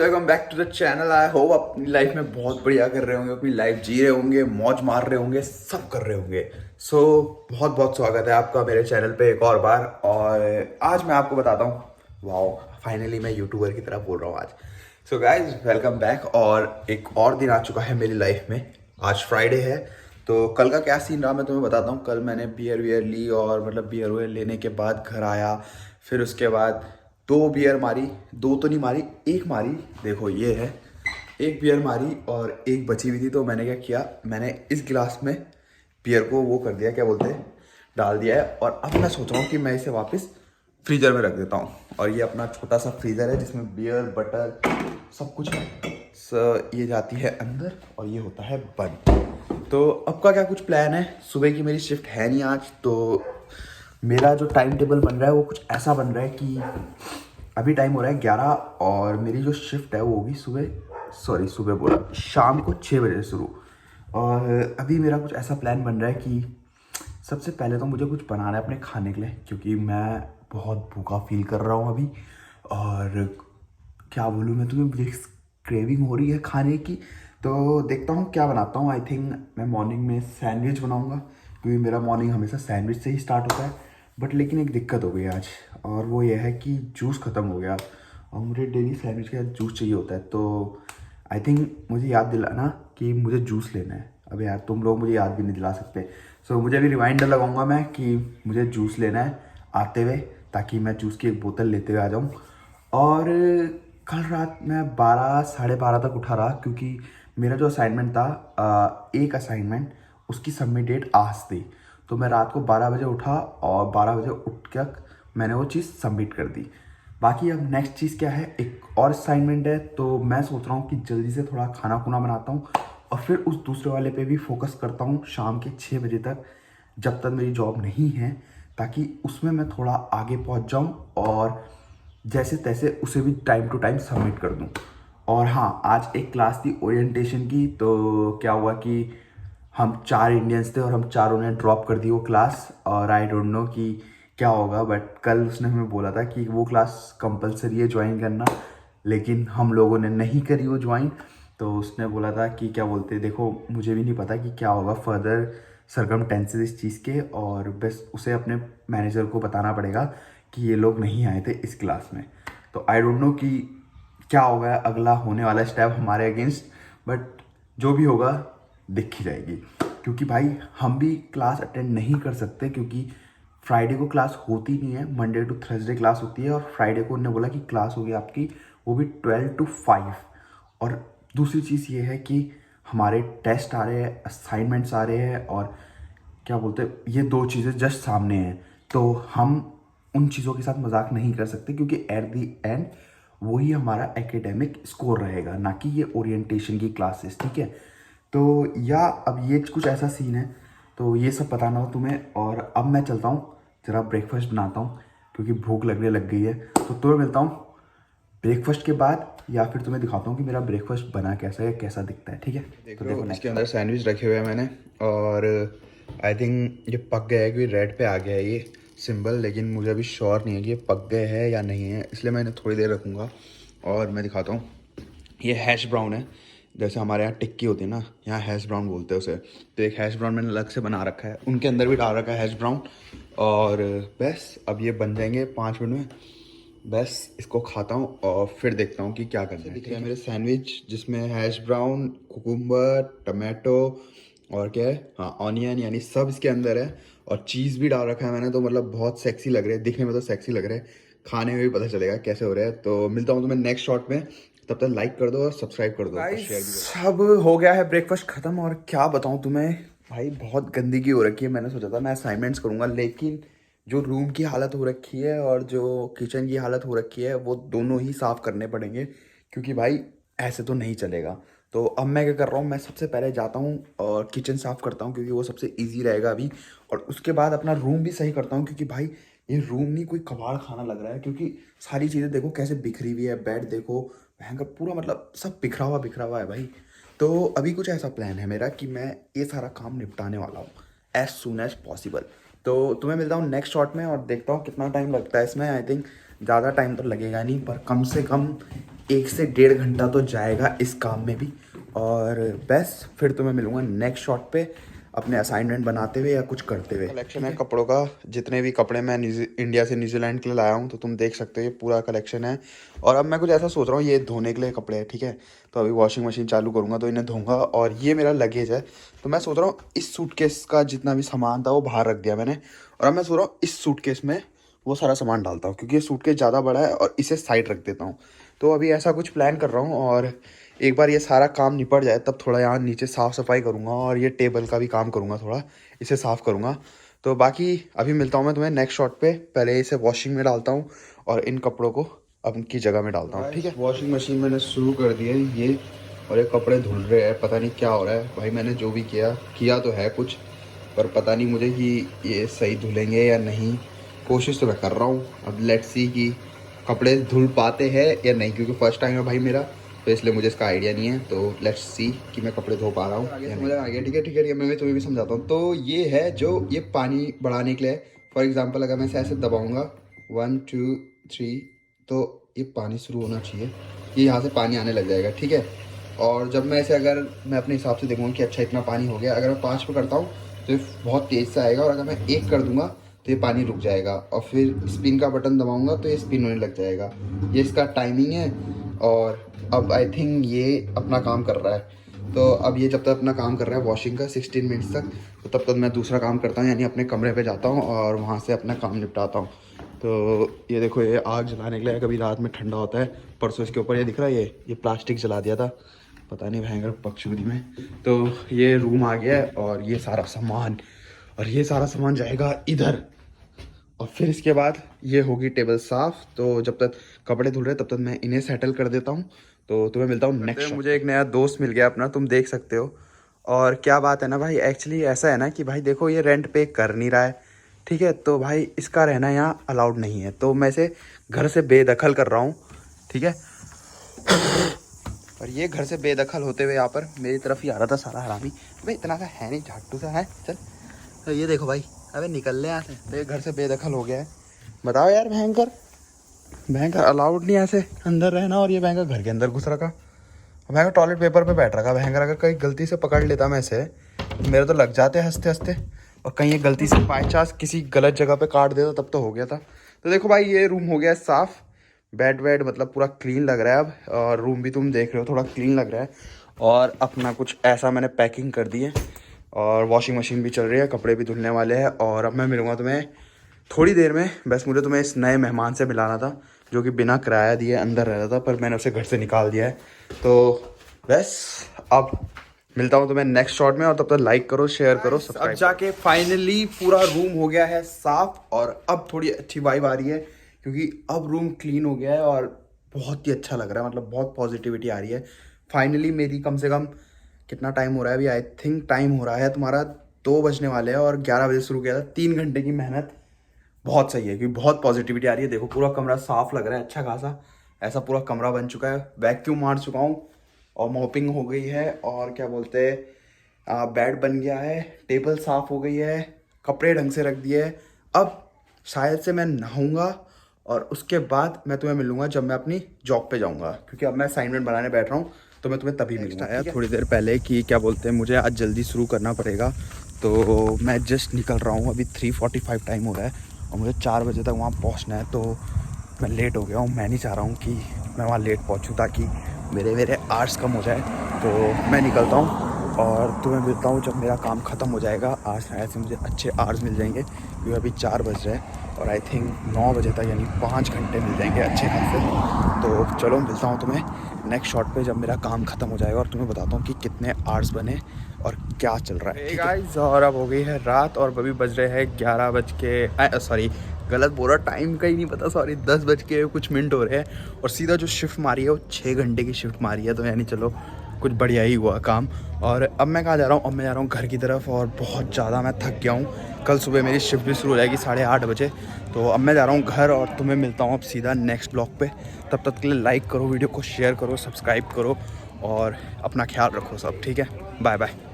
Welcome back to the channel. I hope अपनी life में बहुत बढ़िया कर रहे होंगे, अपनी लाइफ जी रहे होंगे, मौज मार रहे होंगे, सब कर रहे होंगे। सो बहुत बहुत स्वागत है आपका मेरे चैनल पे एक और बार। और आज मैं आपको बताता हूँ, वाओ फाइनली मैं यूट्यूबर की तरह बोल रहा हूँ आज। So guys welcome back. और एक और दिन आ चुका है मेरी लाइफ में। आज फ्राइडे है, तो कल का क्या सीन रहा मैं तुम्हें बताता हूँ। कल मैंने बियर वियर ली और मतलब बियर वियर लेने के बाद घर आया, फिर उसके बाद 2 बियर मारी। 2 तो नहीं मारी, 1 मारी। देखो ये है, 1 बियर मारी और 1 बची हुई थी। तो मैंने क्या किया, मैंने इस गिलास में बियर को वो कर दिया, क्या बोलते हैं, डाल दिया है। और अब मैं सोच रहा हूँ कि मैं इसे वापस फ्रीजर में रख देता हूँ। और ये अपना छोटा सा फ्रीजर है जिसमें बियर बटर सब कुछ है। ये जाती है अंदर और ये होता है बंद। तो अब का क्या कुछ प्लान है, सुबह की मेरी शिफ्ट है नहीं आज, तो मेरा जो टाइम टेबल बन रहा है वो कुछ ऐसा बन रहा है कि अभी टाइम हो रहा है 11 और मेरी जो शिफ्ट है वो होगी सुबह बोला शाम को 6 बजे शुरू। और अभी मेरा कुछ ऐसा प्लान बन रहा है कि सबसे पहले तो मुझे कुछ बनाना है अपने खाने के लिए, क्योंकि मैं बहुत भूखा फील कर रहा हूँ अभी। और क्या बोलूँ मैं तुम्हें, मुझे क्रेविंग हो रही है खाने की। तो देखता हूँ क्या बनाता हूँ। आई थिंक मैं मॉर्निंग में सैंडविच बनाऊँगा, क्योंकि मेरा मॉर्निंग हमेशा सैंडविच से ही स्टार्ट होता है। बट लेकिन एक दिक्कत हो गई आज, और वो ये है कि जूस ख़त्म हो गया और मुझे डेली सैंडविच के साथ जूस चाहिए होता है। तो आई थिंक मुझे याद दिलाना कि मुझे जूस लेना है। अब यार तुम लोग मुझे याद भी नहीं दिला सकते। सो मुझे भी रिमाइंडर लगाऊंगा मैं कि मुझे जूस लेना है आते हुए, ताकि मैं जूस की एक बोतल लेते हुए आ जाऊँ। और कल रात मैं 12 साढ़े 12 तक उठा रहा, क्योंकि मेरा जो असाइनमेंट था, एक असाइनमेंट उसकी सबमिट डेट आज थी। तो मैं रात को 12 बजे उठा और 12 बजे उठ कर मैंने वो चीज़ सबमिट कर दी। बाकी अब नेक्स्ट चीज़ क्या है, एक और असाइनमेंट है। तो मैं सोच रहा हूँ कि जल्दी से थोड़ा खाना खुना बनाता हूँ और फिर उस दूसरे वाले पे भी फोकस करता हूँ शाम के 6 बजे तक, जब तक मेरी जॉब नहीं है, ताकि उसमें मैं थोड़ा आगे पहुँच जाऊँ और जैसे तैसे उसे भी टाइम टू टाइम सबमिट कर दूँ। और हाँ, आज एक क्लास थी ओरिएंटेशन की। तो क्या हुआ कि हम 4 इंडियंस थे और हम चारों ने ड्रॉप कर दी वो क्लास। और आई डोंट नो कि क्या होगा, बट कल उसने हमें बोला था कि वो क्लास कंपलसरी है ज्वाइन करना, लेकिन हम लोगों ने नहीं करी वो ज्वाइन। तो उसने बोला था कि क्या बोलते, देखो मुझे भी नहीं पता कि क्या होगा फर्दर सरकमटेंसेस इस चीज़ के, और बस उसे अपने मैनेजर को बताना पड़ेगा कि ये लोग नहीं आए थे इस क्लास में। तो आई डोंट नो कि क्या होगा अगला होने वाला स्टेप हमारे अगेंस्ट, बट जो भी होगा दिख ही जाएगी। क्योंकि भाई हम भी क्लास अटेंड नहीं कर सकते, क्योंकि फ्राइडे को क्लास होती नहीं है, मंडे टू थर्सडे क्लास होती है। और फ्राइडे को उन्होंने बोला कि क्लास होगी आपकी, वो भी 12 to 5। और दूसरी चीज़ ये है कि हमारे टेस्ट आ रहे हैं, असाइनमेंट्स आ रहे हैं, और क्या बोलते हैं, ये 2 चीज़ें जस्ट सामने हैं। तो हम उन चीज़ों के साथ मजाक नहीं कर सकते, क्योंकि एट दी एंड वही हमारा एकेडमिक स्कोर रहेगा, ना कि ये ओरिएंटेशन की क्लासेस, ठीक है। तो या अब ये कुछ ऐसा सीन है, तो ये सब बताना हो तुम्हें। और अब मैं चलता हूँ, ज़रा ब्रेकफास्ट बनाता हूँ, क्योंकि भूख लगने लग गई है। तो तुम्हें मिलता हूँ ब्रेकफास्ट के बाद, या फिर तुम्हें दिखाता हूँ कि मेरा ब्रेकफास्ट बना कैसा है, कैसा दिखता है, ठीक है। तो देखो इसके अंदर सैंडविच रखे हुए हैं मैंने, और आई थिंक ये पक गया है, क्योंकि रेड पे आ गया है ये सिंबल। लेकिन मुझे अभी श्योर नहीं है कि ये पक गए हैं या नहीं है, इसलिए मैं इन्हें थोड़ी देर रखूँगा। और मैं दिखाता हूँ, ये हैश ब्राउन है, जैसे हमारे यहाँ टिक्की होती है ना, यहाँ हैश ब्राउन बोलते हैं उसे। तो एक हैश ब्राउन मैंने अलग से बना रखा है, उनके अंदर भी डाल रखा है हैश ब्राउन। और बस अब ये बन जाएंगे 5 मिनट में। बस इसको खाता हूँ और फिर देखता हूँ कि क्या करना है। दिख रहा है मेरे सैंडविच, जिसमें हैश ब्राउन, कुकुम्बर, टमाटो और क्या है, हाँ ऑनियन, यानी सब इसके अंदर है। और चीज़ भी डाल रखा है मैंने, तो मतलब बहुत सेक्सी लग रहे हैं दिखने में, तो सेक्सी लग रहे हैं, खाने में भी पता चलेगा कैसे हो रहा है। तो मिलता हूँ तुम्हें नेक्स्ट शॉट में, तब तक लाइक कर दो और सब्सक्राइब कर दो और शेयर भी कर दो। अब हो गया है ब्रेकफास्ट खत्म, और क्या बताऊँ तुम्हें भाई, बहुत गंदगी हो रखी है। मैंने सोचा था मैं असाइनमेंट्स करूँगा, लेकिन जो रूम की हालत हो रखी है और जो किचन की हालत हो रखी है, वो दोनों ही साफ़ करने पड़ेंगे, क्योंकि भाई ऐसे तो नहीं चलेगा। तो अब मैं क्या कर रहा हूँ, मैं सबसे पहले जाता हूँ और किचन साफ़ करता हूँ, क्योंकि वो सबसे इजी रहेगा अभी। और उसके बाद अपना रूम भी सही करता हूँ, क्योंकि भाई ये रूम नहीं कोई कबाड़ खाना लग रहा है, क्योंकि सारी चीज़ें देखो कैसे बिखरी हुई है, बेड देखो भयंकर, पूरा मतलब सब बिखरा हुआ है भाई। तो अभी कुछ ऐसा प्लान है मेरा कि मैं ये सारा काम निपटाने वाला हूँ एज सुन एज पॉसिबल। तो तुम्हें मिलता हूँ नेक्स्ट शॉट में, और देखता हूँ कितना टाइम लगता है इसमें। आई थिंक ज़्यादा टाइम तो लगेगा नहीं, पर कम से कम 1 से 1.5 घंटा तो जाएगा इस काम में भी। और बस फिर तो मैं मिलूँगा नेक्स्ट शॉट पे अपने असाइनमेंट बनाते हुए या कुछ करते हुए। कलेक्शन है कपड़ों का, जितने भी कपड़े मैं इंडिया से न्यूजीलैंड के लिए लाया हूँ, तो तुम देख सकते हो ये पूरा कलेक्शन है। और अब मैं कुछ ऐसा सोच रहा हूँ, ये धोने के लिए कपड़े हैं, ठीक है। तो अभी वॉशिंग मशीन चालू करूँगा तो इन्हें धोऊंगा। और ये मेरा लगेज है, तो मैं सोच रहा हूँ इस सूटकेस का जितना भी सामान था वो बाहर रख दिया मैंने। और अब मैं सोच रहा हूँ इस सूटकेस में वो सारा सामान डालता हूँ, क्योंकि ये सूटकेस ज़्यादा बड़ा है और इसे साइड रख देता हूँ। तो अभी ऐसा कुछ प्लान कर रहा हूँ। और एक बार ये सारा काम निपट जाए तब थोड़ा यहाँ नीचे साफ़ सफाई करूँगा और ये टेबल का भी काम करूँगा, थोड़ा इसे साफ़ करूँगा। तो बाकी अभी मिलता हूँ मैं तुम्हें नेक्स्ट शॉट पे। पहले इसे वॉशिंग में डालता हूँ और इन कपड़ों को अब उनकी जगह में डालता हूँ, ठीक है। वॉशिंग मशीन मैंने शुरू कर दी है ये, और ये कपड़े धुल रहे हैं। पता नहीं क्या हो रहा है भाई, मैंने जो भी किया तो है कुछ, पर पता नहीं मुझे कि ये सही धुलेंगे या नहीं। कोशिश तो मैं कर रहा हूँ, अब लेट्स सी कि कपड़े धुल पाते हैं या नहीं, क्योंकि फर्स्ट टाइम है भाई मेरा, तो इसलिए मुझे इसका आइडिया नहीं है। तो लेट्स सी कि मैं कपड़े धो पा रहा हूँ। समझ आ गया, ठीक है ठीक है, मैं तुम्हें भी समझाता हूँ। तो ये है जो ये पानी बढ़ाने के लिए, फॉर एग्जाम्पल अगर मैं इसे ऐसे दबाऊँगा 1 2 3, तो ये पानी शुरू होना चाहिए, ये यहाँ से पानी आने लग जाएगा, ठीक है। और जब मैं इसे अगर मैं अपने हिसाब से देखूँगा कि अच्छा इतना पानी हो गया, अगर मैं 5 पे करता हूँ तो ये बहुत तेज़ से आएगा, और अगर मैं 1 कर दूँगा तो ये पानी रुक जाएगा, और फिर स्पिन का बटन दबाऊंगा तो ये स्पिन होने लग जाएगा। ये इसका टाइमिंग है। और अब आई थिंक ये अपना काम कर रहा है। तो अब ये जब तक अपना काम कर रहा है वॉशिंग का 16 मिनट्स तक, तो तब तक मैं दूसरा काम करता हूँ, यानी अपने कमरे पे जाता हूँ और वहाँ से अपना काम निपटाता हूँ। तो ये देखो, ये आग जलाने के लिए, कभी रात में ठंडा होता है। परसों इसके ऊपर ये दिख रहा है, ये प्लास्टिक जला दिया था, पता नहीं भयंकर पक्षुदी में। तो ये रूम आ गया है और ये सारा सामान, और ये सारा सामान जाएगा इधर। और फिर इसके बाद ये होगी टेबल साफ़। तो जब तक कपड़े धुल रहे तब तक मैं इन्हें सेटल कर देता हूँ। तो तुम्हें मिलता हूँ नेक्स्ट। मुझे एक नया दोस्त मिल गया अपना, तुम देख सकते हो। और क्या बात है ना भाई, एक्चुअली ऐसा है ना कि भाई देखो, ये रेंट पे कर नहीं रहा है, ठीक है। तो भाई इसका रहना यहाँ अलाउड नहीं है, तो मैं इसे घर से बेदखल कर रहा हूँ, ठीक है। और ये घर से बेदखल होते हुए यहाँ पर मेरी तरफ ही आ रहा था सारा हरामी। भाई इतना सा है नहीं, झाटू सा है, चल। तो ये देखो भाई, अबे निकल ले यहाँ से। तो ये घर से बेदखल हो गया है। बताओ यार, भयंकर अलाउड नहीं ऐसे अंदर रहना, और ये भयंकर घर के अंदर घुस रखा, भयंकर टॉयलेट पेपर पे बैठ रखा भयंकर। अगर कहीं गलती से पकड़ लेता मैं इसे, मेरे तो लग जाते हंसते हंसते। और कहीं ये गलती से बाई चांस किसी गलत जगह पे काट देता तब तो हो गया था। तो देखो भाई, ये रूम हो गया है साफ़, बेड वेड मतलब पूरा क्लीन लग रहा है अब। और रूम भी तुम देख रहे हो थोड़ा क्लीन लग रहा है। और अपना कुछ ऐसा मैंने पैकिंग कर दी है, और वॉशिंग मशीन भी चल रही है, कपड़े भी धुलने वाले हैं। और अब मैं मिलूँगा तुम्हें थोड़ी देर में। बस मुझे तुम्हें इस नए मेहमान से मिलाना था, जो कि बिना किराया दिए अंदर रहता था, पर मैंने उसे घर से निकाल दिया है। तो बस अब मिलता हूँ तुम्हें नेक्स्ट शॉट में, और तब तक लाइक करो, शेयर करो, सब्सक्राइब। अब जाके फाइनली पूरा रूम हो गया है साफ़, और अब थोड़ी अच्छी वाइब आ रही है, क्योंकि अब रूम क्लीन हो गया है और बहुत ही अच्छा लग रहा है, मतलब बहुत पॉजिटिविटी आ रही है फाइनली। मेरी कम से कम कितना टाइम हो रहा है अभी, आई थिंक टाइम हो रहा है तुम्हारा 2 बजने वाले हैं, और 11 बजे शुरू किया था। 3 घंटे की मेहनत बहुत सही है, क्योंकि बहुत पॉजिटिविटी आ रही है। देखो पूरा कमरा साफ़ लग रहा है, अच्छा खासा ऐसा पूरा कमरा बन चुका है। वैक्यूम मार चुका हूँ और मॉपिंग हो गई है, और क्या बोलते हैं, बेड बन गया है, टेबल साफ़ हो गई है, कपड़े ढंग से रख दिए है। अब शायद से मैं नहाऊंगा, और उसके बाद मैं तुम्हें मिलूंगा जब मैं अपनी जॉब पे जाऊंगा, क्योंकि अब मैं असाइनमेंट बनाने बैठ रहा हूँ। तो मैं तुम्हें तभी मिलूंगा। आया थोड़ी देर पहले कि क्या बोलते हैं, मुझे आज जल्दी शुरू करना पड़ेगा, तो मैं जस्ट निकल रहा हूँ। अभी 3:45 टाइम हो रहा है, और मुझे 4 बजे तक वहाँ पहुँचना है। तो मैं लेट हो गया हूँ, मैं नहीं चाह रहा हूँ कि मैं वहाँ लेट पहुँचूँ, ताकि मेरे आर्ट्स कम हो जाए। तो मैं निकलता हूँ और तुम्हें मिलता हूँ जब मेरा काम ख़त्म हो जाएगा। आज शायद से मुझे अच्छे आवर्स मिल जाएंगे, क्योंकि अभी 4 बज रहे हैं, और आई थिंक 9 बजे तक यानी 5 घंटे मिल जाएंगे अच्छे खासे। तो चलो मिलता हूँ तुम्हें नेक्स्ट शॉट पे जब मेरा काम ख़त्म हो जाएगा, और तुम्हें बताता हूँ कि कितने आवर्स बने और क्या चल रहा है। गाइस, और अब हो गई है रात, और अभी बज रहे हैं 11 बज के, सॉरी गलत बोल रहा, टाइम का ही नहीं पता, सॉरी 10 बज के कुछ मिनट हो रहे हैं। और सीधा जो शिफ्ट मारी है वो 6 घंटे की शिफ्ट मारी है, तो यानी चलो कुछ बढ़िया ही हुआ काम। और अब मैं कहाँ जा रहा हूँ, अब मैं जा रहा हूँ घर की तरफ, और बहुत ज़्यादा मैं थक गया हूँ। कल सुबह मेरी शिफ्ट भी शुरू हो जाएगी 8:30 बजे। तो अब मैं जा रहा हूँ घर, और तुम्हें मिलता हूँ अब सीधा नेक्स्ट ब्लॉग पे। तब तक के लिए लाइक करो, वीडियो को शेयर करो, सब्सक्राइब करो, और अपना ख्याल रखो सब, ठीक है। Bye bye.